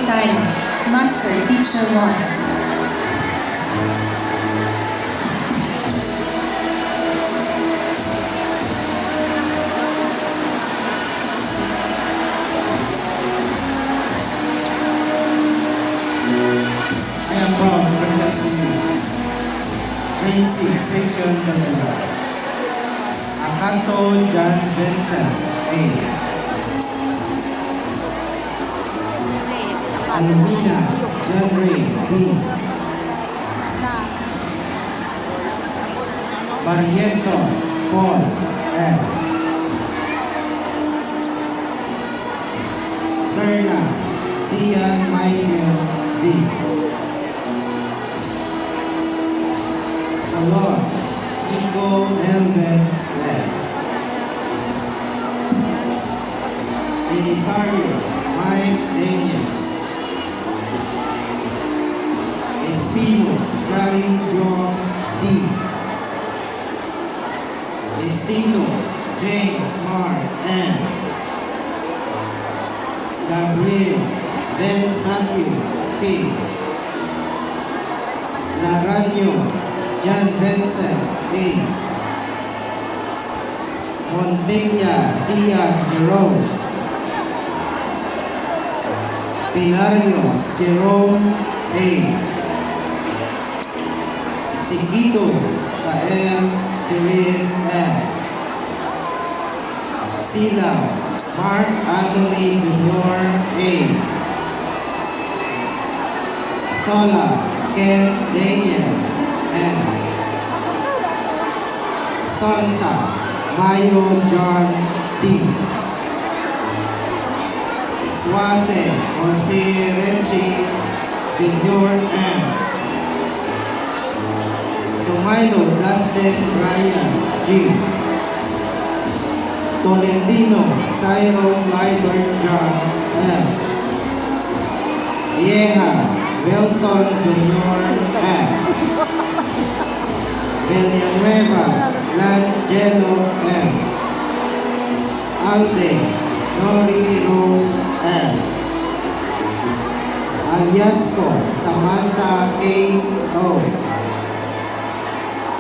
Tayo, Master Teacher 1. I am proud to present to you Grade 6 Section Canada. Akanto John Benson A. Alumina John Ray B. Barrientos Paul F. Serna Cian Michael D. Salon Nico Elven Les. Elisario Mike Daniel. Espino Gary John D. Estino James Mark N. Gabriel Ben Matthew P. Laranio John Benson A. Montilla Cia Jerome. Pilarios Jerome A. Siquito Kael Perez F. Sila Mark Anthony Jr. A. Sola Ken Daniel M. Sonsa Mayo John D. Suase Jose Reggie Jr. M. Sumailo Dustin Ryan G. Tolentino Cyrus Liber John M. Vieja Wilson Jr. M. Villanueva Lance Jello M. Alde Nori Rose M. Aliasco Samantha A. O.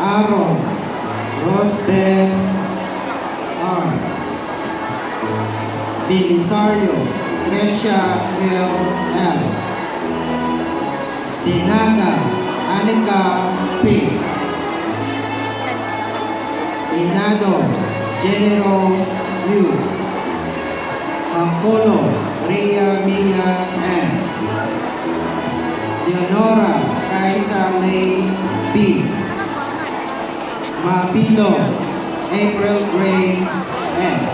Aaron Rosbeth R. Belisario Nesha L. M. Dinaga Anika P. Inado Generos U. Apollo Rhea Mia M. Leonora Kaisa May B. Mabilo April Grace S.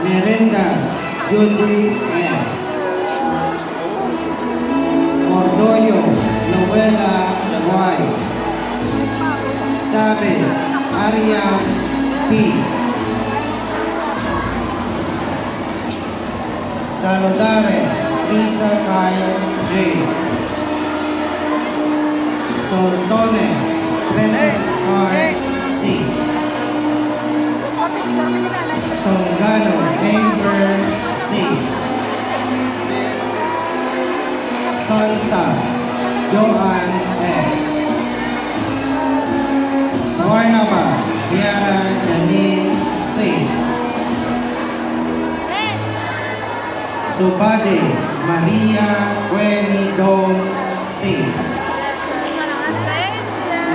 Miranda Judith S. Ordoyo Noela Y. Sabe Aria P. Saludares Lisa Kyle J. Sortones Princess R. C. Songano Amber C. Sonsa Joan S. Suarnaba Biara Janine C. Subade Maria Queni Dom C.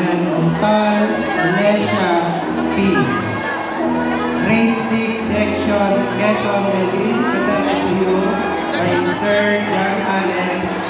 And Untal Celestia P. Grade 6 Section Quezon Medellin presented to you by Sir John Allen B.